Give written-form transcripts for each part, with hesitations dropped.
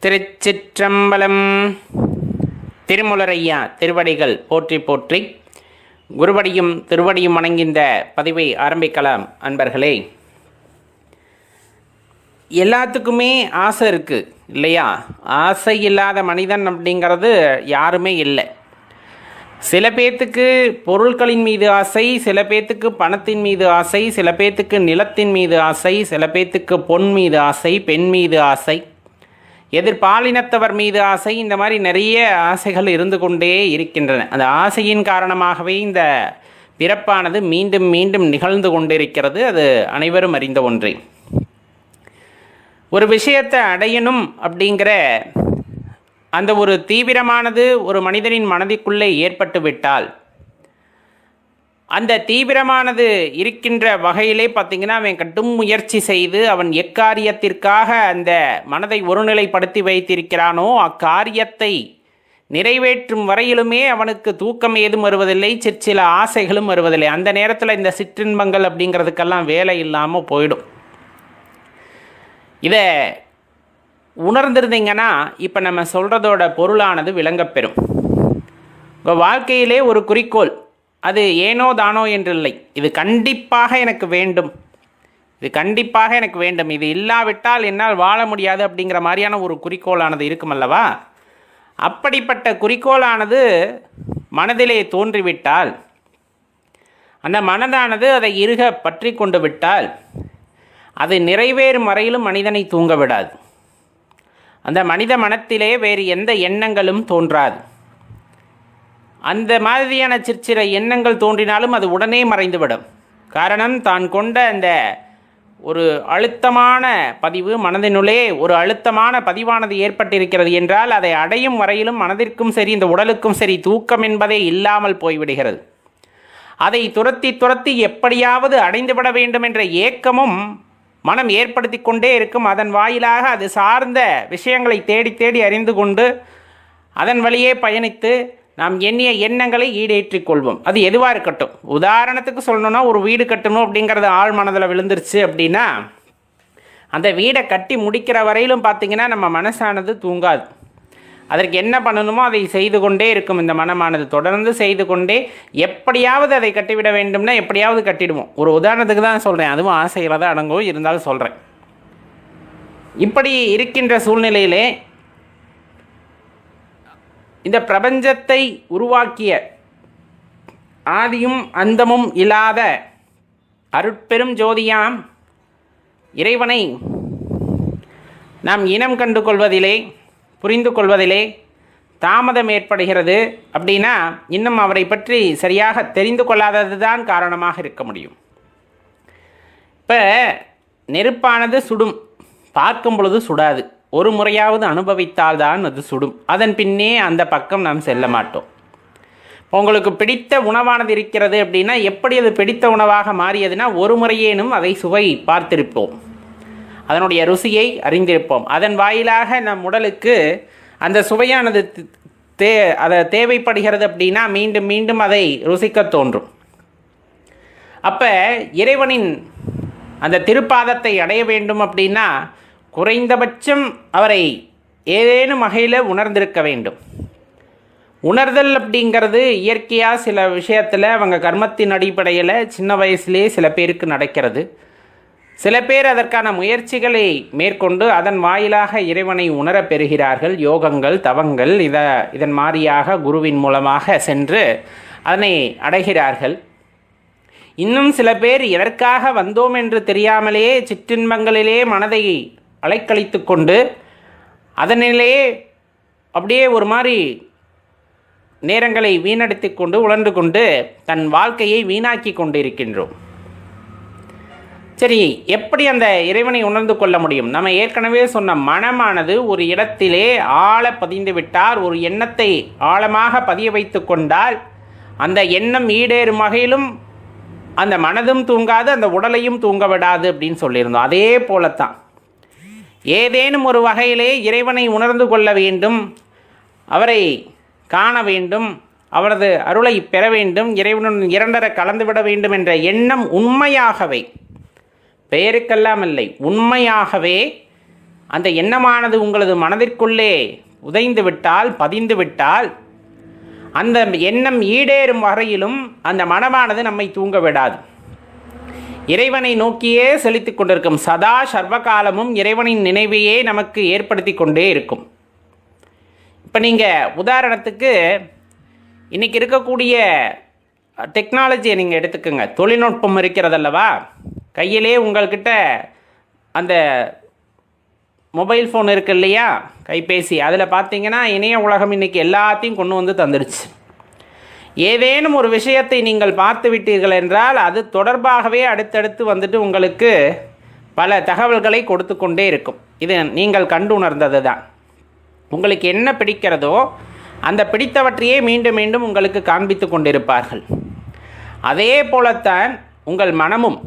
திருச்சிற்றம்பலம். திருமுலரையா திருவடிகள் போற்றி போற்றி. குருவடியும் திருவடியும் வணங்கிந்த பதிவை ஆரம்பிக்கலாம். அன்பர்களே, எல்லாத்துக்குமே ஆசை இருக்குது இல்லையா? ஆசை இல்லாத மனிதன் அப்படிங்கிறது யாருமே இல்லை. சில பேர்த்துக்கு பொருட்களின் மீது ஆசை, சில பேர்த்துக்கு பணத்தின் மீது ஆசை, சில பேர்த்துக்கு நிலத்தின் மீது ஆசை, சில பேர்த்துக்கு பொன் மீது ஆசை, பெண் மீது ஆசை, எதிர்பாலினத்தவர் மீது ஆசை. இந்த மாதிரி நிறைய ஆசைகள் இருந்து கொண்டே இருக்கின்றன. அந்த ஆசையின் காரணமாகவே இந்த பிறப்பானது மீண்டும் மீண்டும் நிகழ்ந்து கொண்டிருக்கிறது. அது அனைவரும் அறிந்த ஒன்றே. ஒரு விஷயத்தை அடையணும் அப்படிங்கிற அந்த ஒரு தீவிரமானது ஒரு மனிதனின் மனதிற்குள்ளே ஏற்பட்டு விட்டால், அந்த தீவிரமானது இருக்கின்ற வகையிலே பார்த்திங்கன்னா அவன் கடும் முயற்சி செய்து அவன் எக்காரியத்திற்காக அந்த மனதை ஒருநிலைப்படுத்தி வைத்திருக்கிறானோ அக்காரியத்தை நிறைவேற்றும் வரையிலுமே அவனுக்கு தூக்கம் ஏதும் வருவதில்லை, சிற்சில ஆசைகளும் வருவதில்லை. அந்த நேரத்தில் இந்த சிற்றின்பங்கள் அப்படிங்கிறதுக்கெல்லாம் வேலை இல்லாமல் போயிடும். இதை உணர்ந்திருந்தீங்கன்னா இப்போ நம்ம சொல்கிறதோட பொருளானது விளங்கப்பெறும். உங்கள் வாழ்க்கையிலே ஒரு குறிக்கோள், அது ஏனோ தானோ என்றில்லை, இது கண்டிப்பாக எனக்கு வேண்டும், இது கண்டிப்பாக எனக்கு வேண்டும், இது இல்லாவிட்டால் என்னால் வாழ முடியாது அப்படிங்கிற மாதிரியான ஒரு குறிக்கோளானது இருக்குமல்லவா? அப்படிப்பட்ட குறிக்கோளானது மனதிலே தோன்றிவிட்டால், அந்த மனதானது அதை இறுக பற்றி கொண்டு விட்டால், அது நிறைவேறும் வரையிலும் மனிதனை தூங்க விடாது. அந்த மனித மனத்திலே வேறு எந்த எண்ணங்களும் தோன்றாது. அந்த மாதிரியான சிற்சில எண்ணங்கள் தோன்றினாலும் அது உடனே மறைந்துவிடும். காரணம், தான் கொண்ட அந்த ஒரு அழுத்தமான பதிவு, மனதினுள்ளே ஒரு அழுத்தமான பதிவானது ஏற்பட்டிருக்கிறது என்றால் அதை அடையும் வரையிலும் மனதிற்கும் சரி இந்த உடலுக்கும் சரி தூக்கம் என்பதே இல்லாமல் போய்விடுகிறது. அதை துரத்தி துரத்தி எப்படியாவது அடைந்துவிட வேண்டும் என்ற ஏக்கமும் மனம் ஏற்படுத்தி கொண்டே இருக்கும். அதன் வாயிலாக அது சார்ந்த விஷயங்களை தேடி தேடி அறிந்து கொண்டு அதன் வழியே பயணித்து நாம் எண்ணிய எண்ணங்களை ஈடேற்றிக் கொள்வோம். அது எதுவாக இருக்கட்டும். உதாரணத்துக்கு சொல்லணும்னா, ஒரு வீடு கட்டணும் அப்படிங்கிறது ஆழ் மனதில் விழுந்துருச்சு அப்படின்னா அந்த வீடை கட்டி முடிக்கிற வரையிலும் பார்த்திங்கன்னா நம்ம மனசானது தூங்காது. அதற்கு என்ன பண்ணணுமோ அதை செய்து கொண்டே இருக்கும். இந்த மனமானது தொடர்ந்து செய்து கொண்டே எப்படியாவது அதை கட்டிவிட வேண்டும்னா எப்படியாவது கட்டிடுவோம். ஒரு உதாரணத்துக்கு தான் சொல்கிறேன், அதுவும் ஆசையில் தான் அடங்கும், இருந்தாலும் சொல்கிறேன். இப்படி இருக்கின்ற சூழ்நிலையிலே இந்த பிரபஞ்சத்தை உருவாக்கிய ஆதியும் அந்தமும் இல்லாத அருட்பெரும் ஜோதியாம் இறைவனை நாம் இனம் கண்டு கொள்வதிலே, புரிந்து கொள்வதிலே தாமதம் ஏற்படுகிறது. அப்படின்னா இன்னும் அவரை பற்றி சரியாக தெரிந்து கொள்ளாதது தான் காரணமாக இருக்க முடியும். இப்போ நெருப்பானது சுடும், பார்க்கும் பொழுது சுடாது. ஒரு முறையாவது அனுபவித்தால்தான் அது சுடும். அதன் பின்னே அந்த பக்கம் நாம் செல்ல மாட்டோம். உங்களுக்கு பிடித்த உணவானது இருக்கிறது அப்படின்னா எப்படி அது பிடித்த உணவாக மாறியதுன்னா ஒரு முறையேனும் அதை சுவை பார்த்திருப்போம், அதனுடைய ருசியை அறிந்திருப்போம். அதன் வாயிலாக நம் உடலுக்கு அந்த சுவையானது அதை தேவைப்படுகிறது அப்படின்னா மீண்டும் மீண்டும் அதை ருசிக்க தோன்றும். அப்போ இறைவனின் அந்த திருப்பாதத்தை அடைய வேண்டும் அப்படின்னா குறைந்தபட்சம் அவரை ஏதேனும் வகையில் உணர்ந்திருக்க வேண்டும். உணர்தல் அப்படிங்கிறது இயற்கையாக சில விஷயத்தில் அவங்க கர்மத்தின் அடிப்படையில் சின்ன வயசுலேயே சில பேருக்கு நடக்கிறது. சில பேர் அதற்கான முயற்சிகளை மேற்கொண்டு அதன் வாயிலாக இறைவனை உணர பெறுகிறார்கள். யோகங்கள், தவங்கள், இதன் மாதிரியாக குருவின் மூலமாக சென்று அதனை அடைகிறார்கள். இன்னும் சில பேர் எதற்காக வந்தோம் என்று தெரியாமலே சிற்றின்பங்களிலே மனதை அலைக்கழித்து கொண்டு அதனிலே அப்படியே ஒரு மாதிரி நேரங்களை வீணடித்து கொண்டு உழன்று கொண்டு தன் வாழ்க்கையை வீணாக்கி கொண்டு இருக்கின்றோம். சரி, எப்படி அந்த இறைவனை உணர்ந்து கொள்ள முடியும்? நம்ம ஏற்கனவே சொன்ன மனமானது ஒரு இடத்திலே ஆழ பதிந்து விட்டால், ஒரு எண்ணத்தை ஆழமாக பதிய வைத்து கொண்டால் அந்த எண்ணம் ஈடேறும் வகையிலும் அந்த மனதும் தூங்காது, அந்த உடலையும் தூங்க விடாது அப்படின்னு சொல்லியிருந்தோம். அதே போலத்தான் ஏதேனும் ஒரு வகையிலே இறைவனை உணர்ந்து கொள்ள வேண்டும், அவரை காண வேண்டும், அவரது அருளை பெற வேண்டும், இறைவனுடன் இரண்டர கலந்துவிட வேண்டும் என்ற எண்ணம் உண்மையாகவே, பெயருக்கெல்லாம் இல்லை, உண்மையாகவே அந்த எண்ணமானது உங்களது மனதிற்குள்ளே உதைந்து விட்டால், பதிந்து விட்டால், அந்த எண்ணம் ஈடேறும் வரையிலும் அந்த மனமானது நம்மை தூங்க விடாது. இறைவனை நோக்கியே செலுத்தி கொண்டிருக்கும். சதா சர்வகாலமும் இறைவனின் நினைவையே நமக்கு ஏற்படுத்தி கொண்டே இருக்கும். இப்போ நீங்கள் உதாரணத்துக்கு இன்றைக்கி இருக்கக்கூடிய டெக்னாலஜியை நீங்கள் எடுத்துக்கோங்க. தொழில்நுட்பம் இருக்கிறதல்லவா, கையிலே உங்கள்கிட்ட அந்த மொபைல் ஃபோன் இருக்குது இல்லையா, கைபேசி, அதில் பார்த்தீங்கன்னா இணைய உலகம் இன்றைக்கி எல்லாத்தையும் கொண்டு வந்து தந்துடுச்சு. ஏதேனும் ஒரு விஷயத்தை நீங்கள் பார்த்து விட்டீர்கள் என்றால் அது தொடர்பாகவே அடுத்தடுத்து வந்துட்டு உங்களுக்கு பல தகவல்களை கொடுத்து கொண்டே இருக்கும். இது நீங்கள் கண்டு உணர்ந்தது தான். உங்களுக்கு என்ன பிடிக்கிறதோ அந்த பிடித்தவற்றையே மீண்டும் மீண்டும் உங்களுக்கு காண்பித்து கொண்டிருப்பார்கள். அதே போலத்தான் உங்கள் மனமும்.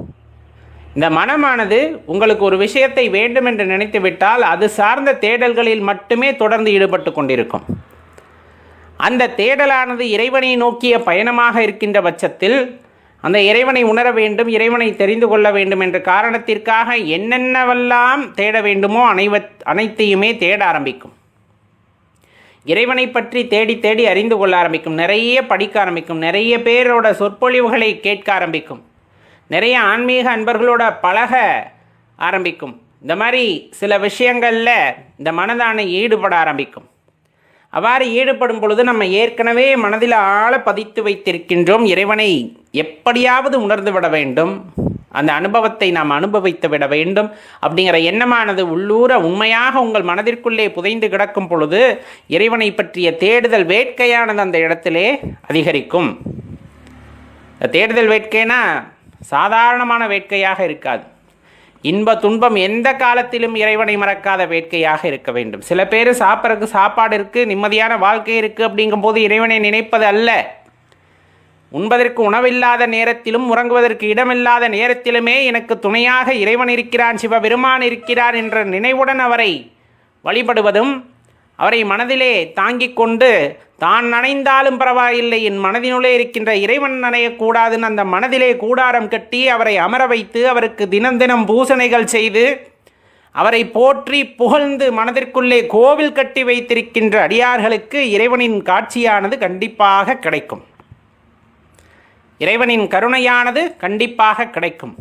இந்த மனமானது உங்களுக்கு ஒரு விஷயத்தை வேண்டும் என்று நினைத்து விட்டால் அது சார்ந்த தேடல்களில் மட்டுமே தொடர்ந்து ஈடுபட்டு கொண்டிருக்கும். அந்த தேடலானது இறைவனை நோக்கிய பயணமாக இருக்கின்ற பட்சத்தில் அந்த இறைவனை உணர வேண்டும், இறைவனை தெரிந்து கொள்ள வேண்டும் என்ற காரணத்திற்காக என்னென்னவெல்லாம் தேட வேண்டுமோ அனைத்தையுமே தேட ஆரம்பிக்கும். இறைவனை பற்றி தேடி தேடி அறிந்து கொள்ள ஆரம்பிக்கும். நிறைய படிக்க ஆரம்பிக்கும். நிறைய பேரோட சொற்பொழிவுகளை கேட்க ஆரம்பிக்கும். நிறைய ஆன்மீக அன்பர்களோட பழக ஆரம்பிக்கும். இந்த மாதிரி சில விஷயங்களில் இந்த மனதான ஈடுபட ஆரம்பிக்கும். அவ்வாறு ஈடுபடும் பொழுது நம்ம ஏற்கனவே மனதில் ஆழ பதித்து வைத்திருக்கின்றோம். இறைவனை எப்படியாவது உணர்ந்து விட வேண்டும், அந்த அனுபவத்தை நாம் அனுபவித்து விட வேண்டும் அப்படிங்கிற எண்ணமானது உள்ளூர உண்மையாக உங்கள் மனதிற்குள்ளே புதைந்து கிடக்கும் பொழுது இறைவனை பற்றிய தேடுதல் வேட்கையானது அந்த இடத்திலே அதிகரிக்கும். தேடுதல் வேட்கைனா சாதாரணமான வேட்கையாக இருக்காது. இன்ப துன்பம் எந்த காலத்திலும் இறைவனை மறக்காத வேட்கையாக இருக்க வேண்டும். சில பேர் சாப்பிட்றதுக்கு சாப்பாடு இருக்குது, நிம்மதியான வாழ்க்கை இருக்குது அப்படிங்கும்போது இறைவனை நினைப்பது அல்ல. உண்பதற்கு உணவில்லாத நேரத்திலும் உறங்குவதற்கு இடமில்லாத நேரத்திலுமே எனக்கு துணையாக இறைவன் இருக்கிறான், சிவபெருமான் இருக்கிறார் என்ற நினைவுடன் அவரை வழிபடுவதும், அவரை மனதிலே தாங்கிக் கொண்டு தான் நனைந்தாலும் பரவாயில்லை, என் மனதினுள்ளே இருக்கின்ற இறைவன் நனையக்கூடாதுன்னு அந்த மனதிலே கூடாரம் கட்டி அவரை அமர வைத்து அவருக்கு தினம் தினம் பூசணைகள் செய்து அவரை போற்றி புகழ்ந்து மனதிற்குள்ளே கோவில் கட்டி வைத்திருக்கின்ற அடியார்களுக்கு இறைவனின் காட்சியானது கண்டிப்பாக கிடைக்கும். இறைவனின் கருணையானது கண்டிப்பாக கிடைக்கும்.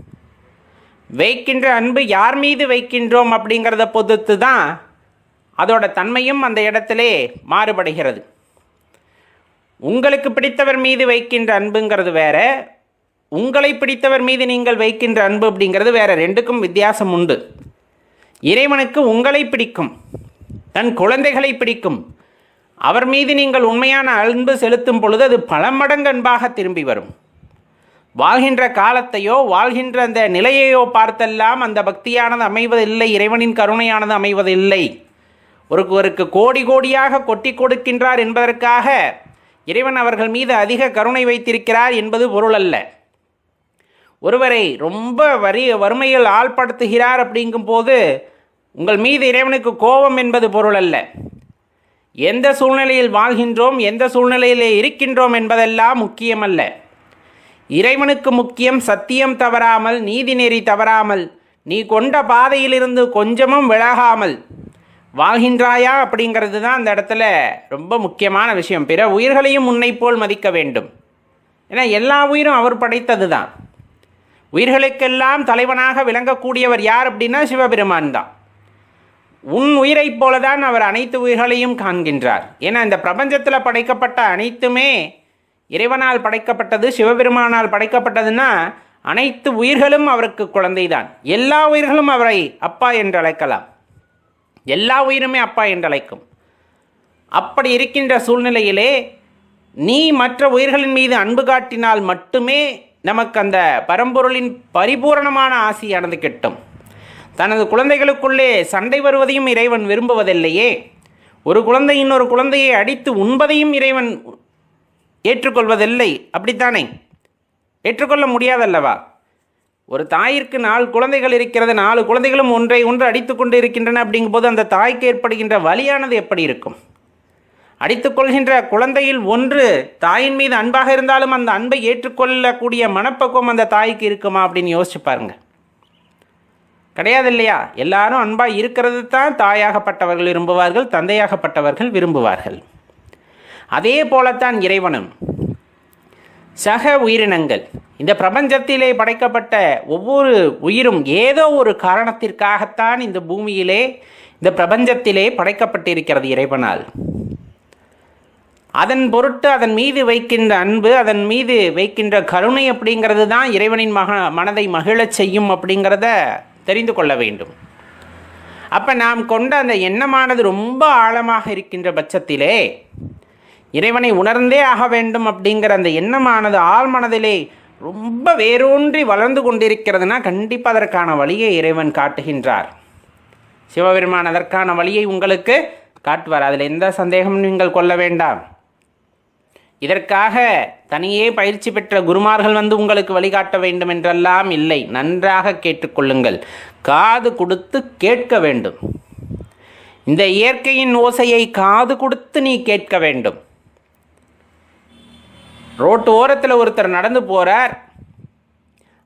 வைக்கின்ற அன்பு யார் மீது வைக்கின்றோம் அப்படிங்கிறத பொறுத்து தான் அதோட தன்மையும் அந்த இடத்திலே மாறுபடுகிறது. உங்களுக்கு பிடித்தவர் மீது வைக்கின்ற அன்புங்கிறது வேற, உங்களை பிடித்தவர் மீது நீங்கள் வைக்கின்ற அன்பு அப்படிங்கிறது வேற. ரெண்டுக்கும் வித்தியாசம் உண்டு. இறைவனுக்கு உங்களை பிடிக்கும், தன் குழந்தைகளை பிடிக்கும். அவர் மீது நீங்கள் உண்மையான அன்பு செலுத்தும் பொழுது அது பல மடங்கு அன்பாக திரும்பி வரும். வாழ்கின்ற காலத்தையோ வாழ்கின்ற அந்த நிலையையோ பார்த்தெல்லாம் அந்த பக்தியானது அமைவதில்லை, இறைவனின் கருணையானது அமைவதில்லை. ஒருவருக்கு கோடி கோடியாக கொட்டி கொடுக்கின்றார் என்பதற்காக இறைவன் அவர்கள் மீது அதிக கருணை வைத்திருக்கிறார் என்பது பொருள் அல்ல. ஒருவரை ரொம்ப வறுமையில் ஆள்படுத்துகிறார் அப்படிங்கும் போது உங்கள் மீது இறைவனுக்கு கோபம் என்பது பொருள் அல்ல. எந்த சூழ்நிலையில் வாழ்கின்றோம், எந்த சூழ்நிலையில் இருக்கின்றோம் என்பதெல்லாம் முக்கியமல்ல. இறைவனுக்கு முக்கியம் சத்தியம் தவறாமல், நீதி நெறி தவறாமல், நீ கொண்ட பாதையிலிருந்து கொஞ்சமும் விலகாமல் வாழ்கின்றாயா அப்படிங்கிறது தான் அந்த இடத்துல ரொம்ப முக்கியமான விஷயம். பிற உயிர்களையும் உன்னை போல் மதிக்க வேண்டும். ஏன்னா எல்லா உயிரும் அவர் படைத்தது தான். உயிர்களுக்கெல்லாம் தலைவனாக விளங்கக்கூடியவர் யார் அப்படின்னா சிவபெருமான் தான். உன் உயிரைப் போல தான் அவர் அனைத்து உயிர்களையும் காண்கின்றார். ஏன்னா இந்த பிரபஞ்சத்தில் படைக்கப்பட்ட அனைத்துமே இறைவனால் படைக்கப்பட்டது, சிவபெருமானால் படைக்கப்பட்டதுன்னா அனைத்து உயிர்களும் அவருக்கு குழந்தை தான். எல்லா உயிர்களும் அவரை அப்பா என்று அழைக்கலாம். எல்லா உயிருமே அப்பா என்று அழைக்கும். அப்படி இருக்கின்ற சூழ்நிலையிலே நீ மற்ற உயிர்களின் மீது அன்பு காட்டினால் மட்டுமே நமக்கு அந்த பரம்பொருளின் பரிபூரணமான ஆசியானது கிட்டும். தனது குழந்தைகளுக்குள்ளே சண்டை வருவதையும் இறைவன் விரும்புவதில்லையே. ஒரு குழந்தை இன்னொரு குழந்தையை அடித்து உண்பதையும் இறைவன் ஏற்றுக்கொள்வதில்லை. அப்படித்தானே? ஏற்றுக்கொள்ள முடியாதல்லவா? ஒரு தாயிற்கு 4 குழந்தைகள் இருக்கிறது, 4 குழந்தைகளும் ஒன்றை ஒன்று அடித்து கொண்டு இருக்கின்றன. அப்படிங்கும்போது அந்த தாய்க்கு ஏற்படுகின்ற வலியானது எப்படி இருக்கும்? அடித்துக்கொள்கின்ற குழந்தையில் ஒன்று தாயின் மீது அன்பாக இருந்தாலும் அந்த அன்பை ஏற்றுக்கொள்ளக்கூடிய மனப்பக்குவம் அந்த தாய்க்கு இருக்குமா அப்படின்னு யோசிச்சு பாருங்க. கிடையாது இல்லையா? எல்லாரும் அன்பாக இருக்கிறது தான் தாயாகப்பட்டவர்கள் விரும்புவார்கள், தந்தையாகப்பட்டவர்கள் விரும்புவார்கள். அதே போலத்தான் இறைவனும். சக உயிரினங்கள், இந்த பிரபஞ்சத்திலே படைக்கப்பட்ட ஒவ்வொரு உயிரும் ஏதோ ஒரு காரணத்திற்காகத்தான் இந்த பூமியிலே, இந்த பிரபஞ்சத்திலே படைக்கப்பட்டிருக்கிறது இறைவனால். அதன் பொருட்டு அதன் மீது வைக்கின்ற அன்பு, அதன் மீது வைக்கின்ற கருணை அப்படிங்கிறது தான் இறைவனின் மனதை மகிழச் செய்யும் அப்படிங்கிறத தெரிந்து கொள்ள வேண்டும். அப்போ நாம் கொண்ட அந்த எண்ணமானது ரொம்ப ஆழமாக இருக்கின்ற பட்சத்திலே இறைவனை உணர்ந்தே ஆக வேண்டும் அப்படிங்கிற அந்த எண்ணமானது ஆழ்மனதிலே ரொம்ப வேரூன்றி வளர்ந்து கொண்டிருக்கிறதுனா கண்டிப்பாக அதற்கான வழியை இறைவன் காட்டுகின்றார். சிவபெருமான் அதற்கான வழியை உங்களுக்கு காட்டுவார். அதில் எந்த சந்தேகமும் நீங்கள் கொள்ள வேண்டாம். இதற்காக தனியே பயிற்சி பெற்ற குருமார்கள் வந்து உங்களுக்கு வழிகாட்ட வேண்டும் என்றெல்லாம் இல்லை. நன்றாக கேட்டுக்கொள்ளுங்கள், காது கொடுத்து கேட்க வேண்டும். இந்த இயற்கையின் ஓசையை காது கொடுத்து நீ கேட்க வேண்டும். ரோட்டு ஓரத்தில் ஒருத்தர் நடந்து போகிறார்,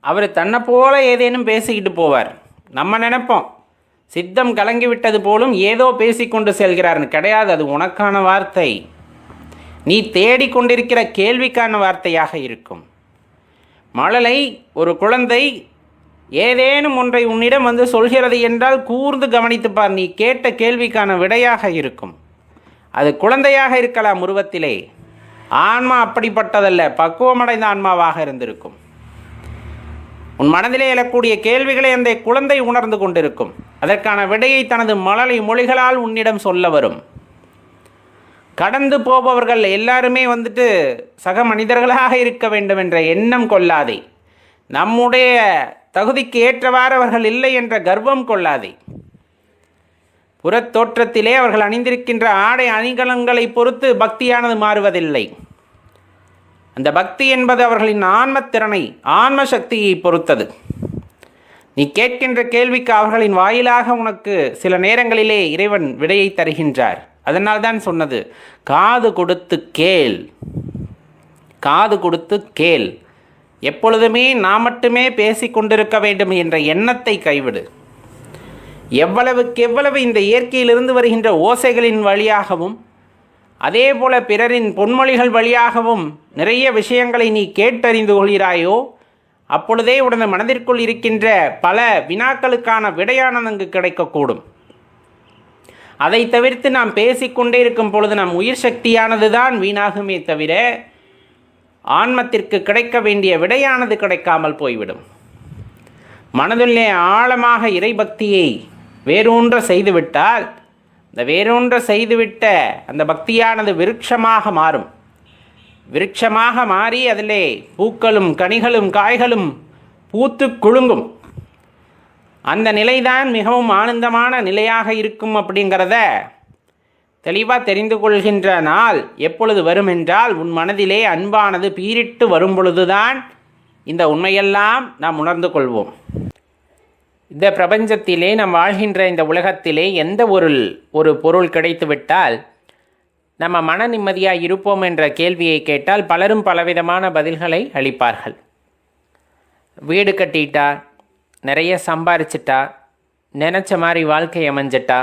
அவர் தன்னை போல ஏதேனும் பேசிக்கிட்டு போவார். நம்ம நினைப்போம் சித்தம் கலங்கிவிட்டது போலும் ஏதோ பேசிக்கொண்டு செல்கிறார்னு. கிடையாது, அது உனக்கான வார்த்தை, நீ தேடிக்கொண்டிருக்கிற கேள்விக்கான வார்த்தையாக இருக்கும். மழலை, ஒரு குழந்தை ஏதேனும் ஒன்றை உன்னிடம் வந்து சொல்கிறது என்றால் கூர்ந்து கவனித்துப்பார், நீ கேட்ட கேள்விக்கான விடையாக இருக்கும். அது குழந்தையாக இருக்கலாம் உருவத்திலே, ஆன்மா அப்படிப்பட்டதல்ல, பக்குவமடைந்த ஆன்மாவாக இருந்திருக்கும். உன் மனதிலே எழக்கூடிய கேள்விகளை அந்த குழந்தை உணர்ந்து கொண்டிருக்கும். அதற்கான விடையை தனது மழலை மொழிகளால் உன்னிடம் சொல்ல வரும். கடந்து போபவர்கள் எல்லாருமே வந்துட்டு சக மனிதர்களாக இருக்க வேண்டும் என்ற எண்ணம் கொள்ளாதே. நம்முடைய தகுதிக்கு ஏற்றவாறு அவர்கள் இல்லை என்ற கர்வம் கொள்ளாதே. புறத்தோற்றத்திலே அவர்கள் அணிந்திருக்கின்ற ஆடை அணிகலன்களை பொறுத்து பக்தியானது மாறுவதில்லை. அந்த பக்தி என்பது அவர்களின் ஆன்மத்திறனை, ஆன்ம சக்தியை பொறுத்தது. நீ கேட்கின்ற கேள்விக்கு அவர்களின் வாயிலாக உனக்கு சில நேரங்களிலே இறைவன் விடையை தருகின்றார். அதனால்தான் சொன்னது, காது கொடுத்து கேள், காது கொடுத்து கேள். எப்பொழுதுமே நாம் மட்டுமே பேசிக்கொண்டிருக்க வேண்டும் என்ற எண்ணத்தை கைவிடு. எவ்வளவுக்கு எவ்வளவு இந்த இயற்கையிலிருந்து வருகின்ற ஓசைகளின் வழியாகவும் அதே போல பிறரின் பொன்மொழிகள் வழியாகவும் நிறைய விஷயங்களை நீ கேட்டறிந்து கொள்கிறாயோ, அப்பொழுதே உடனே மனதிற்குள் இருக்கின்ற பல வினாக்களுக்கான விடையானது அங்கு கிடைக்கக்கூடும். அதை தவிர்த்து நாம் பேசிக்கொண்டே இருக்கும் பொழுது நம் உயிர் சக்தியானது தான் வீணாகுமே தவிர ஆன்மத்திற்கு கிடைக்க வேண்டிய விடையானது கிடைக்காமல் போய்விடும். மனதிலே ஆழமாக இறைபக்தியை வேரூன்ற செய்துவிட்டால், இந்த வேரூன்ற செய்துவிட்ட அந்த பக்தியானது விருட்சமாக மாறும். விருட்சமாக மாறி அதிலே பூக்களும் கனிகளும் காய்களும் பூத்து குலுங்கும். அந்த நிலைதான் மிகவும் ஆனந்தமான நிலையாக இருக்கும் அப்படிங்கிறத தெளிவாக தெரிந்து கொள்கின்ற நாள் எப்பொழுது வரும் என்றால், உன் மனதிலே அன்பானது பீரிட்டு வரும் பொழுதுதான் இந்த உண்மையெல்லாம் நாம் உணர்ந்து கொள்வோம். இந்த பிரபஞ்சத்திலே நாம் வாழ்கின்ற இந்த உலகத்திலே எந்த ஒரு பொருள் கிடைத்துவிட்டால் நம்ம மன நிம்மதியாக இருப்போம் என்ற கேள்வியை கேட்டால் பலரும் பலவிதமான பதில்களை அளிப்பார்கள். வீடு கட்டிட்டா, நிறைய சம்பாரிச்சிட்டா, நினச்ச மாதிரி வாழ்க்கை அமைஞ்சிட்டா,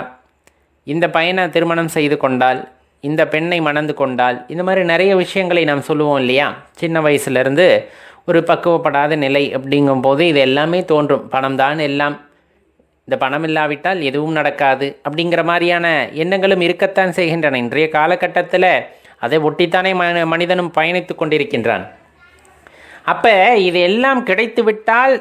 இந்த பையனை திருமணம் செய்து கொண்டால், இந்த பெண்ணை மணந்து கொண்டால், இந்த மாதிரி நிறைய விஷயங்களை நாம் சொல்லுவோம் இல்லையா? சின்ன வயசுலேருந்து ஒரு பக்குவப்படாத நிலை அப்படிங்கும்போது இது எல்லாமே தோன்றும். பணம் தான் எல்லாம், இந்த பணம் இல்லாவிட்டால் எதுவும் நடக்காது அப்படிங்கிற மாதிரியான எண்ணங்களும் இருக்கத்தான் செய்கின்றன. இன்றைய காலகட்டத்தில் அதை ஒட்டித்தானே மனிதனும் பயணித்து கொண்டிருக்கின்றான். அப்போ இது எல்லாம் கிடைத்துவிட்டால்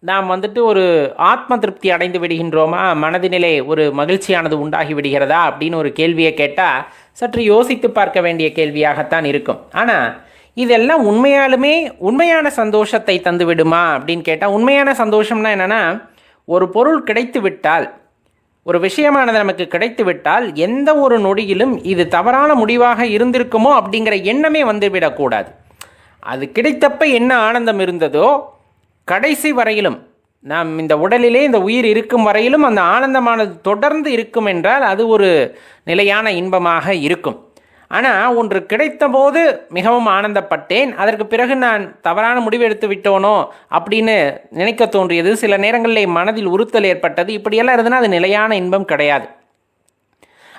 நாம் வந்துட்டு ஒரு ஆத்ம திருப்தி அடைந்து விடுகின்றோமா, மனதினிலே ஒரு மகிழ்ச்சியானது உண்டாகி விடுகிறதா அப்படின்னு ஒரு கேள்வியை கேட்டால் சற்று யோசித்து பார்க்க வேண்டிய கேள்வியாகத்தான் இருக்கும். ஆனால் இதெல்லாம் உண்மையாலுமே உண்மையான சந்தோஷத்தை தந்து விடுமா அப்படின்னு கேட்டால், உண்மையான சந்தோஷம்னா என்னென்னா, ஒரு பொருள் கிடைத்து விட்டால், ஒரு விஷயமானது நமக்கு கிடைத்து விட்டால் எந்த ஒரு நொடியிலும் இது தவறான முடிவாக இருந்திருக்குமோ அப்படிங்கிற எண்ணமே வந்துவிடக்கூடாது. அது கிடைத்தப்ப என்ன ஆனந்தம் இருந்ததோ கடைசி வரையிலும், நாம் இந்த உடலிலே இந்த உயிர் இருக்கும் வரையிலும் அந்த ஆனந்தமானது தொடர்ந்து இருக்கும் என்றால் அது ஒரு நிலையான இன்பமாக இருக்கும். ஆனால் ஒன்று கிடைத்த போது மிகவும் ஆனந்தப்பட்டேன், அதற்கு பிறகு நான் தவறான முடிவு எடுத்து விட்டோனோ அப்படின்னு நினைக்க தோன்றியது, சில நேரங்களில் மனதில் உறுத்தல் ஏற்பட்டது. இப்படியெல்லாம் இருந்ததுன்னா அது நிலையான இன்பம் கிடையாது.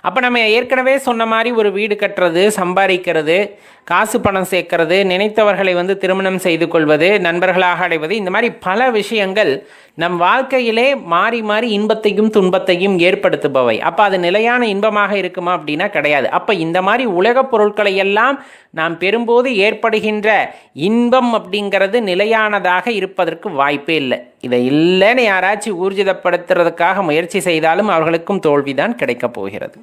அப்போ நம்ம ஏற்கனவே சொன்ன மாதிரி ஒரு வீடு கட்டுறது, சம்பாதிக்கிறது, காசு பணம் சேர்க்கறது, நினைத்தவர்களை திருமணம் செய்து கொள்வது, நண்பர்களாக அடைவது, இந்த மாதிரி பல விஷயங்கள் நம் வாழ்க்கையிலே மாறி மாறி இன்பத்தையும் துன்பத்தையும் ஏற்படுத்துபவை. அப்போ அது நிலையான இன்பமாக இருக்குமா அப்படின்னா கிடையாது. அப்போ இந்த மாதிரி உலகப் பொருட்களை எல்லாம் நாம் பெறும்போது ஏற்படுகின்ற இன்பம் அப்படிங்கிறது நிலையானதாக இருப்பதற்கு வாய்ப்பே இல்லை. இதை இல்லைன்னு யாராச்சும் ஊர்ஜிதப்படுத்துறதுக்காக முயற்சி செய்தாலும் அவர்களுக்கும் தோல்விதான் கிடைக்கப் போகிறது.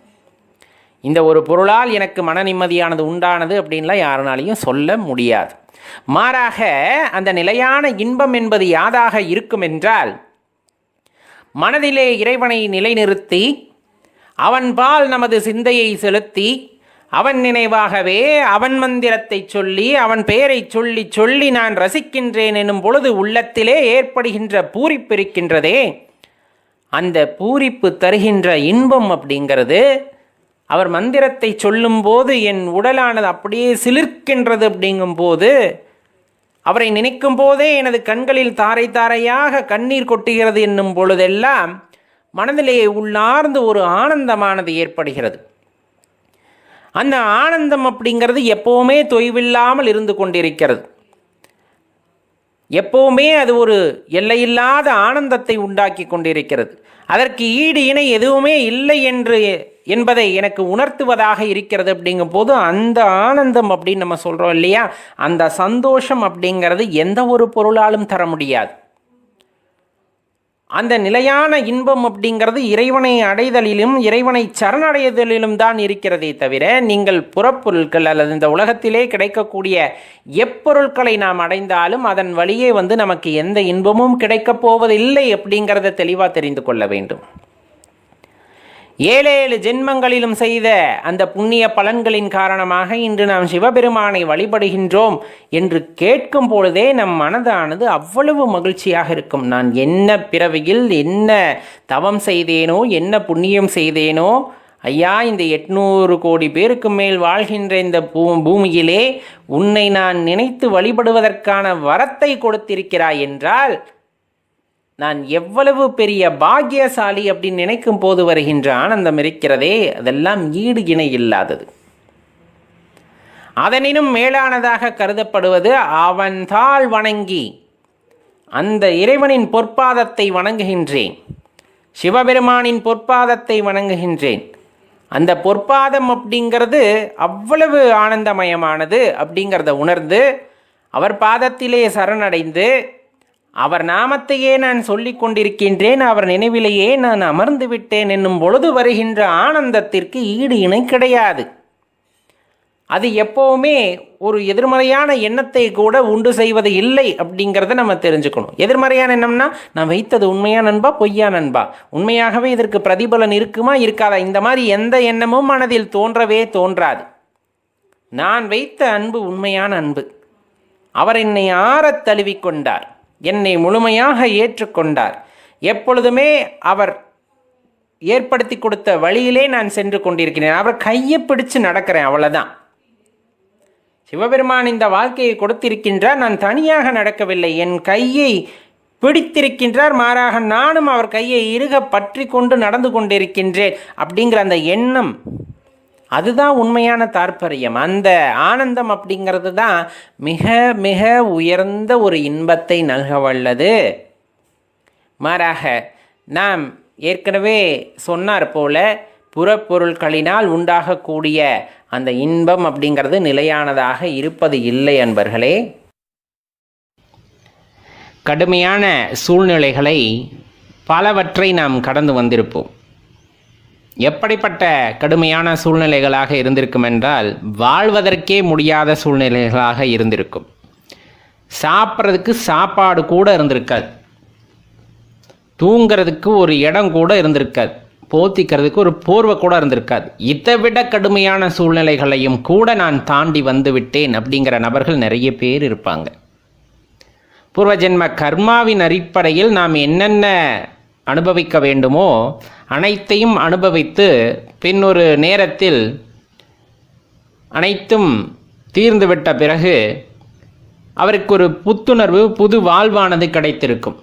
இந்த ஒரு பொருளால் எனக்கு மன நிம்மதியானது உண்டானது அப்படின்லாம் யாருனாலையும் சொல்ல முடியாது. மாறாக அந்த நிலையான இன்பம் என்பது யாதாக இருக்கும் என்றால், மனதிலே இறைவனை நிலைநிறுத்தி அவன்பால் நமது சிந்தையை செலுத்தி அவன் நினைவாகவே அவன் மந்திரத்தை சொல்லி அவன் பெயரை சொல்லி சொல்லி நான் ரசிக்கின்றேன் எனும் பொழுது உள்ளத்திலே ஏற்படுகின்ற பூரிப்பு இருக்கின்றதே, அந்த பூரிப்பு தருகின்ற இன்பம் அப்படிங்கிறது அவர் மந்திரத்தை சொல்லும்போது என் உடலானது அப்படியே சிலிர்க்கின்றது. அப்படிங்கும்போது அவரை நினைக்கும் போதே எனது கண்களில் தாரை தாரையாக கண்ணீர் கொட்டுகிறது என்னும் பொழுதெல்லாம் மனதிலே உள்ளார்ந்து ஒரு ஆனந்தமானது ஏற்படுகிறது. அந்த ஆனந்தம் அப்படிங்கிறது எப்போவுமே தொய்வில்லாமல் இருந்து கொண்டிருக்கிறது. எப்போவுமே அது ஒரு எல்லையில்லாத ஆனந்தத்தை உண்டாக்கி கொண்டிருக்கிறது. அதற்கு ஈடு இணை எதுவுமே இல்லை என்பதை எனக்கு உணர்த்துவதாக இருக்கிறது. அப்படிங்கும் போது அந்த ஆனந்தம் அப்படின்னு நம்ம சொல்கிறோம் இல்லையா, அந்த சந்தோஷம் அப்படிங்கிறது எந்த ஒரு பொருளாலும் தர முடியாது. அந்த நிலையான இன்பம் அப்படிங்கிறது இறைவனை அடைதலிலும் இறைவனை சரணடைதலிலும் தான் இருக்கிறதே தவிர, நீங்கள் புறப்பொருட்கள் அல்லது இந்த உலகத்திலே கிடைக்கக்கூடிய எப்பொருட்களை நாம் அடைந்தாலும் அதன் வழியே நமக்கு எந்த இன்பமும் கிடைக்கப் போவதில்லை அப்படிங்கிறத தெளிவாக தெரிந்து கொள்ள வேண்டும். 7 ஜென்மங்களிலும் செய்த அந்த புண்ணிய பலன்களின் காரணமாக இன்று நாம் சிவபெருமானை வழிபடுகின்றோம் என்று கேட்கும் பொழுதே நம் மனதானது அவ்வளவு மகிழ்ச்சியாக இருக்கும். நான் என்ன பிறவியில் என்ன தவம் செய்தேனோ, என்ன புண்ணியம் செய்தேனோ, ஐயா இந்த 800 கோடி பேருக்கு மேல் வாழ்கின்ற இந்த பூமியிலே உன்னை நான் நினைத்து வழிபடுவதற்கான வரத்தை கொடுத்திருக்கிறாய் என்றால் நான் எவ்வளவு பெரிய பாக்கியசாலி அப்படின்னு நினைக்கும் போது வருகின்ற ஆனந்தம் இருக்கிறதே, அதெல்லாம் ஈடு இணை இல்லாதது. அதனினும் மேலானதாக கருதப்படுவது அவன்தாள் வணங்கி அந்த இறைவனின் பொற்பாதத்தை வணங்குகின்றேன், சிவபெருமானின் பொற்பாதத்தை வணங்குகின்றேன். அந்த பொற்பாதம் அப்படிங்கிறது அவ்வளவு ஆனந்தமயமானது அப்படிங்கிறத உணர்ந்து அவர் பாதத்திலே சரணடைந்து அவர் நாமத்தையே நான் சொல்லிக் கொண்டிருக்கின்றேன், அவர் நினைவிலேயே நான் அமர்ந்து விட்டேன் என்னும் பொழுது வருகின்ற ஆனந்தத்திற்கு ஈடு இணை கிடையாது. அது எப்போவுமே ஒரு எதிர்மறையான எண்ணத்தை கூட உண்டு செய்வது இல்லை அப்படிங்கிறத நம்ம தெரிஞ்சுக்கணும். எதிர்மறையான எண்ணம்னா நான் வைத்தது உண்மையா நண்பா பொய்யா நண்பா, உண்மையாகவே இதற்கு பிரதிபலன் இருக்குமா இருக்காதா, இந்த மாதிரி எந்த எண்ணமும் மனதில் தோன்றவே தோன்றாது. நான் வைத்த அன்பு உண்மையான அன்பு. அவர் என்னை ஆறத் தழுவிக்கொண்டார், என்னை முழுமையாக ஏற்றுக்கொண்டார். எப்பொழுதுமே அவர் ஏற்படுத்தி கொடுத்த வழியிலே நான் சென்று கொண்டிருக்கிறேன். அவர் கையை பிடிச்சு நடக்கிறேன், அவ்வளோதான். சிவபெருமான் இந்த வாழ்க்கையை கொடுத்திருக்கின்றார், நான் தனியாக நடக்கவில்லை, என் கையை பிடித்திருக்கின்றார், மாறாக நானும் அவர் கையை இறுக பற்றி கொண்டு நடந்து கொண்டிருக்கின்றேன் அப்படிங்கிற அந்த எண்ணம், அதுதான் உண்மையான தாற்பயம். அந்த ஆனந்தம் அப்படிங்கிறது தான் மிக மிக உயர்ந்த ஒரு இன்பத்தை நல்க வல்லது. மாறாக நாம் ஏற்கனவே சொன்னார் போல புறப்பொருட்களினால் உண்டாகக்கூடிய அந்த இன்பம் அப்படிங்கிறது நிலையானதாக இருப்பது இல்லை அன்பர்களே. கடுமையான சூழ்நிலைகளை பலவற்றை நாம் கடந்து வந்திருப்போம். எப்படிப்பட்ட கடுமையான சூழ்நிலைகளாக இருந்திருக்கும் என்றால் வாழ்வதற்கே முடியாத சூழ்நிலைகளாக இருந்திருக்கும். சாப்பிட்றதுக்கு சாப்பாடு கூட இருந்திருக்காது, தூங்கிறதுக்கு ஒரு இடம் கூட இருந்திருக்காது, போத்திக்கிறதுக்கு ஒரு போர்வை கூட இருந்திருக்காது. இதை விட கடுமையான சூழ்நிலைகளையும் கூட நான் தாண்டி வந்து விட்டேன் அப்படிங்கிற நபர்கள் நிறைய பேர் இருப்பாங்க. பூர்வஜென்ம கர்மாவின் அடிப்படையில் நாம் என்னென்ன அனுபவிக்க வேண்டுமோ அனைத்தையும் அனுபவித்து பின்னொரு நேரத்தில் அனைத்தும் தீர்ந்துவிட்ட பிறகு அவருக்கு ஒரு புத்துணர்வு, புது வாழ்வானது கிடைத்திருக்கும்.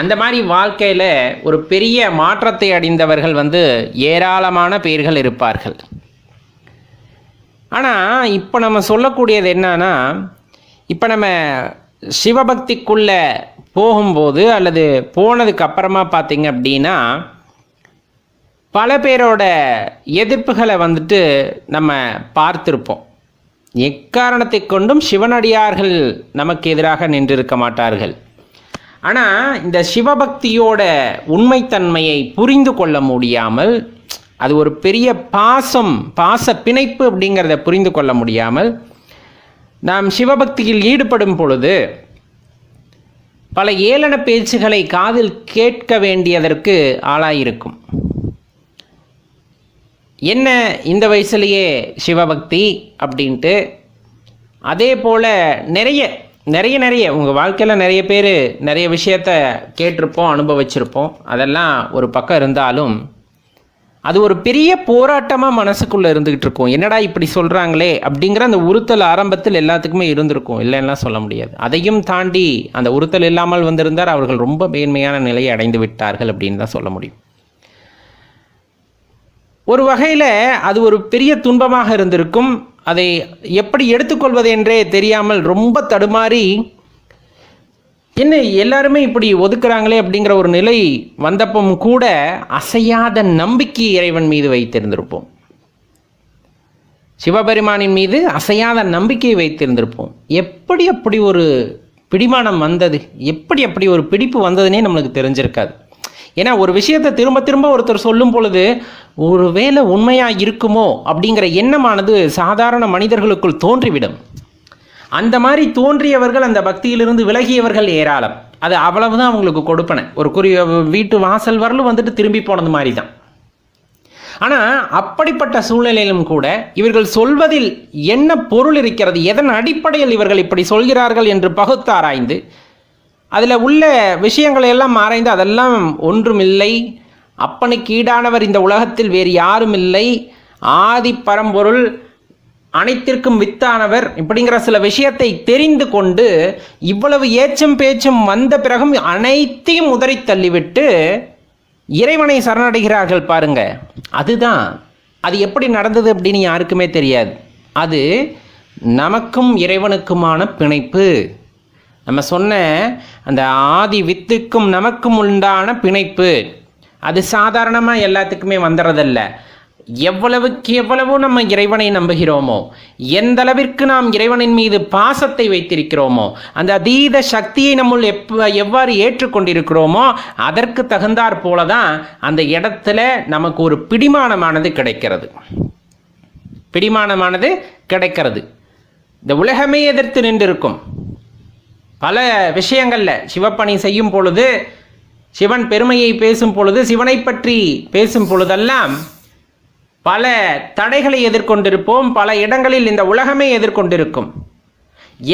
அந்த மாதிரி வாழ்க்கையில் ஒரு பெரிய மாற்றத்தை அடைந்தவர்கள் ஏராளமான பேர்கள் இருப்பார்கள். ஆனால் இப்போ நம்ம சொல்லக்கூடியது என்னன்னா, இப்போ நம்ம சிவபக்திக்குள்ளே போகும்போது அல்லது போனதுக்கு அப்புறமா பார்த்தீங்க அப்படின்னா பல பேரோட எதிர்ப்புகளை நம்ம பார்த்துருப்போம். எக்காரணத்தை கொண்டும் சிவனடியார்கள் நமக்கு எதிராக நின்றிருக்க மாட்டார்கள். ஆனால் இந்த சிவபக்தியோட உண்மைத்தன்மையை புரிந்து கொள்ள முடியாமல், அது ஒரு பெரிய பாச பிணைப்பு அப்படிங்கிறத புரிந்து கொள்ள முடியாமல் நாம் சிவபக்தியில் ஈடுபடும் பொழுது பல ஏளன பேச்சுகளை காதில் கேட்க வேண்டியதற்கு ஆளாயிருக்கும். என்ன இந்த வயசுலேயே சிவபக்தி அப்படின்ட்டு. அதே போல் நிறைய உங்கள் வாழ்க்கையில் நிறைய பேர் நிறைய விஷயத்த கேட்டிருப்போம், அனுபவிச்சிருப்போம். அதெல்லாம் ஒரு பக்கம் இருந்தாலும் அது ஒரு பெரிய போராட்டமாக மனசுக்குள்ளே இருந்துக்கிட்டு இருக்கும். என்னடா இப்படி சொல்கிறாங்களே அப்படிங்கிற அந்த உறுத்தல் ஆரம்பத்தில் எல்லாத்துக்குமே இருந்திருக்கும், இல்லைன்னா சொல்ல முடியாது. அதையும் தாண்டி அந்த உறுத்தல் இல்லாமல் வந்திருந்தார் அவர்கள் ரொம்ப மேன்மையான நிலையை அடைந்து விட்டார்கள் அப்படின்னு தான் சொல்ல முடியும். ஒரு வகையில் அது ஒரு பெரிய துன்பமாக இருந்திருக்கும். அதை எப்படி எடுத்துக்கொள்வது என்றே தெரியாமல் ரொம்ப தடுமாறி, என்ன எல்லாருமே இப்படி ஒதுக்குறாங்களே அப்படிங்கிற ஒரு நிலை வந்தப்பும் கூட அசையாத நம்பிக்கை இறைவன் மீது வைத்திருந்திருப்போம். சிவபெருமானின் மீது அசையாத நம்பிக்கை வைத்திருந்திருப்போம். எப்படி அப்படி ஒரு பிடிமானம் வந்தது, எப்படி அப்படி ஒரு பிடிப்பு வந்ததுன்னே நம்மளுக்கு தெரிஞ்சிருக்காது. ஏன்னா ஒரு விஷயத்தை திரும்ப திரும்ப ஒருத்தர் சொல்லும் பொழுது ஒரு வேளை உண்மையாக இருக்குமோ அப்படிங்கிற எண்ணமானது சாதாரண மனிதர்களுக்குள் தோன்றிவிடும். அந்த மாதிரி தோன்றியவர்கள் அந்த பக்தியிலிருந்து விலகியவர்கள் ஏராளம். அது அவ்வளவுதான் அவங்களுக்கு கொடுப்பன. ஒரு வீட்டு வாசல் வரலும் திரும்பி போனது மாதிரி தான். ஆனால் அப்படிப்பட்ட சூழ்நிலையிலும் கூட இவர்கள் சொல்வதில் என்ன பொருள் இருக்கிறது, எதன் அடிப்படையில் இவர்கள் இப்படி சொல்கிறார்கள் என்று பகுத்தாராய்ந்து அதில் உள்ள விஷயங்களை எல்லாம் ஆராய்ந்து அதெல்லாம் ஒன்றுமில்லை, அப்பனுக்கு ஈடானவர் இந்த உலகத்தில் வேறு யாரும் இல்லை, ஆதி பரம்பொருள் அனைத்திற்கும் வித்தானவர் இப்படிங்கிற சில விஷயத்தை தெரிந்து கொண்டு இவ்வளவு ஏச்சும் பேச்சும் வந்த பிறகும் அனைத்தையும் உதறி தள்ளிவிட்டு இறைவனை சரணடைகிறார்கள் பாருங்க. அதுதான் அது எப்படி நடந்தது அப்படின்னு யாருக்குமே தெரியாது. அது நமக்கும் இறைவனுக்குமான பிணைப்பு. நம்ம சொன்ன அந்த ஆதி வித்துக்கும் நமக்கும் உண்டான பிணைப்பு அது சாதாரணமாக எல்லாத்துக்குமே வந்துடுறதில்ல. எவ்வளவுக்கு எவ்வளவு நம்ம இறைவனை நம்புகிறோமோ, எந்த அளவிற்கு நாம் இறைவனின் மீது பாசத்தை வைத்திருக்கிறோமோ, அந்த அதீத சக்தியை நம்முள் எவ்வாறு ஏற்றுக்கொண்டிருக்கிறோமோ அதற்கு தகுந்தாற் போல தான் அந்த இடத்துல நமக்கு ஒரு பிடிமானமானது கிடைக்கிறது. இந்த உலகமே எதிர்த்து நின்றிருக்கும். பல விஷயங்களில் சிவப்பணி செய்யும் பொழுது, சிவன் பெருமையை பேசும் பொழுது, சிவனை பற்றி பேசும் பொழுதெல்லாம் பல தடைகளை எதிர்கொண்டிருப்போம். பல இடங்களில் இந்த உலகமே எதிர்கொண்டிருக்கும்.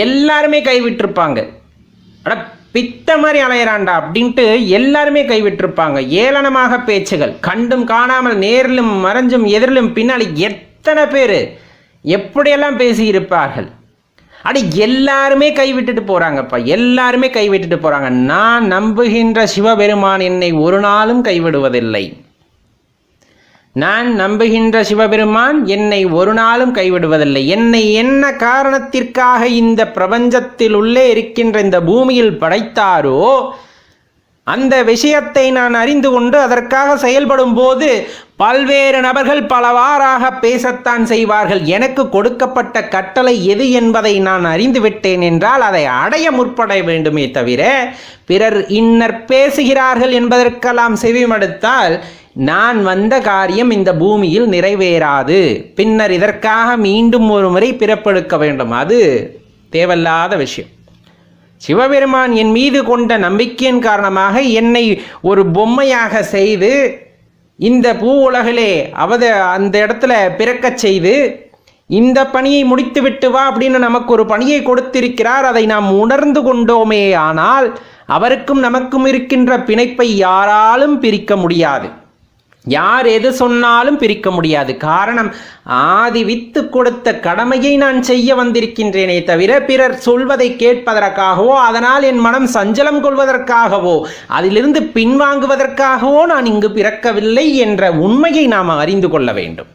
எல்லாருமே கைவிட்டிருப்பாங்க. அட பித்த மாதிரி அலையிறாண்டா அப்படின்ட்டு எல்லாருமே கைவிட்டிருப்பாங்க. ஏளனமாக பேச்சுகள், கண்டும் காணாமல் நேரிலும் மறைஞ்சும் எதிரிலும் பின்னாடி எத்தனை பேர் எப்படியெல்லாம் பேசியிருப்பார்கள். அடி எல்லாருமே கைவிட்டுட்டு போகிறாங்கப்பா, எல்லாருமே கைவிட்டுட்டு போகிறாங்க. நான் நம்புகின்ற சிவபெருமான் என்னை ஒரு நாளும் கைவிடுவதில்லை. நான் நம்புகின்ற சிவபெருமான் என்னை ஒரு நாளும் கைவிடுவதில்லை. என்னை என்ன காரணத்திற்காக இந்த பிரபஞ்சத்தில் உள்ளே இருக்கின்ற இந்த பூமியில் படைத்தாரோ அந்த விஷயத்தை நான் அறிந்து கொண்டு அதற்காக செயல்படும் போது பல்வேறு நபர்கள் பலவாறாக பேசத்தான் செய்வார்கள். எனக்கு கொடுக்கப்பட்ட கட்டளை எது என்பதை நான் அறிந்து விட்டேன் என்றால் அதை அடைய முற்பட வேண்டுமே தவிர பிறர் இன்னர் பேசுகிறார்கள் என்பதற்கெல்லாம் செவிமடுத்தால் நான் வந்த காரியம் இந்த பூமியில் நிறைவேறாது. பின்னர் இதற்காக மீண்டும் ஒரு முறை பிறப்பெடுக்க வேண்டும். அது தேவையில்லாத விஷயம். சிவபெருமான் என் மீது கொண்ட நம்பிக்கையின் காரணமாக என்னை ஒரு பொம்மையாக செய்து இந்த பூ உலகிலே அந்த இடத்துல பிறக்கச் செய்து இந்த பணியை முடித்து விட்டு வா அப்படின்னு நமக்கு ஒரு பணியை கொடுத்திருக்கிறார். அதை நாம் உணர்ந்து கொண்டோமே ஆனால் அவருக்கும் நமக்கும் இருக்கின்ற பிணைப்பை யாராலும் பிரிக்க முடியாது. யார் எது சொன்னாலும் பிரிக்க முடியாது. காரணம், ஆதி வித்து கொடுத்த கடமையை நான் செய்ய வந்திருக்கின்றேனே தவிர பிறர் சொல்வதை கேட்பதற்காகவோ அதனால் என் மனம் சஞ்சலம் கொள்வதற்காகவோ அதிலிருந்து பின்வாங்குவதற்காகவோ நான் இங்கு பிறக்கவில்லை என்ற உண்மையை நாம் அறிந்து கொள்ள வேண்டும்.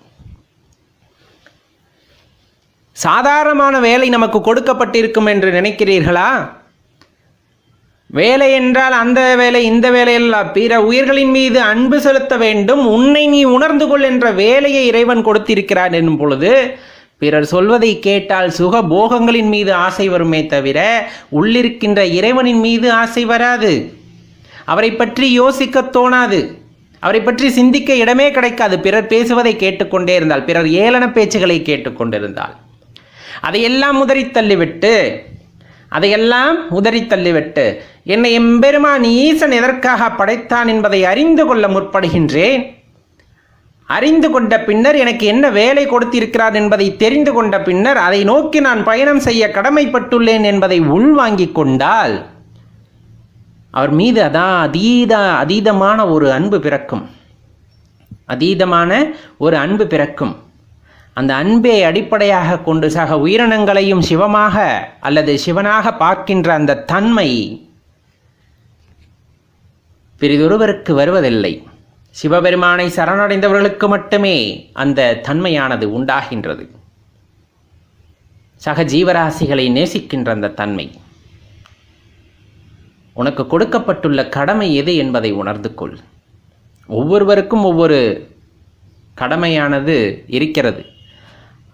சாதாரணமான வேலை நமக்கு கொடுக்கப்பட்டிருக்கும் என்று நினைக்கிறீர்களா? வேலை என்றால் அந்த வேலை இந்த வேலையெல்லாம் பிற உயிர்களின் மீது அன்பு செலுத்த வேண்டும், உன்னை நீ உணர்ந்து கொள் என்ற வேலையை இறைவன் கொடுத்திருக்கிறார் என்னும் பொழுது பிறர் சொல்வதை கேட்டால் சுக போகங்களின் மீது ஆசை வருமே தவிர உள்ளிருக்கின்ற இறைவனின் மீது ஆசை வராது. அவரை பற்றி யோசிக்க தோணாது, அவரை பற்றி சிந்திக்க இடமே கிடைக்காது. பிறர் பேசுவதை கேட்டுக்கொண்டே இருந்தால், பிறர் ஏளன பேச்சுகளை கேட்டுக்கொண்டிருந்தால் அதையெல்லாம் உதறி தள்ளிவிட்டு என்னை எம்பெருமான் ஈசன் எதற்காக படைத்தான் என்பதை அறிந்து கொள்ள முற்படுகின்றேன். அறிந்து கொண்ட பின்னர் எனக்கு என்ன வேலை கொடுத்திருக்கிறார் என்பதை தெரிந்து கொண்ட பின்னர் அதை நோக்கி நான் பயணம் செய்ய கடமைப்பட்டுள்ளேன் என்பதை உள்வாங்கிக் கொண்டால் அவர் மீது அதீதமான ஒரு அன்பு பிறக்கும். அந்த அன்பை அடிப்படையாக கொண்டு சக உயிரினங்களையும் சிவமாக அல்லது சிவனாக பார்க்கின்ற அந்த தன்மை பிறிதொருவருக்கு வருவதில்லை. சிவபெருமானை சரணடைந்தவர்களுக்கு மட்டுமே அந்த தன்மையானது உண்டாகின்றது. சக ஜீவராசிகளை நேசிக்கின்ற அந்த தன்மை. உனக்கு கொடுக்கப்பட்டுள்ள கடமை எது என்பதை உணர்ந்து கொள். ஒவ்வொருவருக்கும் ஒவ்வொரு கடமையானது இருக்கிறது.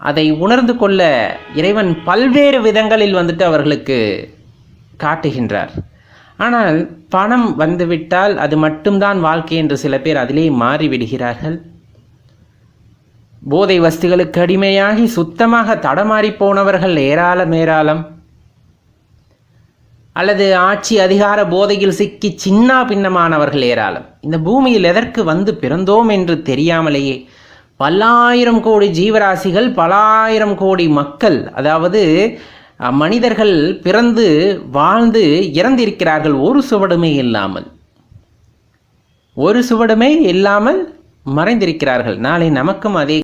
அதை உணர்ந்து கொள்ள இறைவன் பல்வேறு விதங்களில் அவர்களுக்கு காட்டுகின்றார். ஆனால் பணம் வந்துவிட்டால் அது மட்டும்தான் வாழ்க்கை என்று சில பேர் அதிலே மாறிவிடுகிறார்கள். போதை வஸ்துகளுக்கு அடிமையாகி சுத்தமாக தடமாறி போனவர்கள் ஏராளம். அல்லது ஆட்சி அதிகார போதையில் சிக்கி சின்ன பின்னமானவர்கள் ஏராளம். இந்த பூமியில் எதற்கு பிறந்தோம் என்று தெரியாமலேயே பல்லாயிரம் கோடி ஜீவராசிகள், பல்லாயிரம் கோடி மக்கள், அதாவது மனிதர்கள் பிறந்து வாழ்ந்து இறந்திருக்கிறார்கள் ஒரு சுவடுமே இல்லாமல் மறைந்திருக்கிறார்கள். நாளை நமக்கும் அதே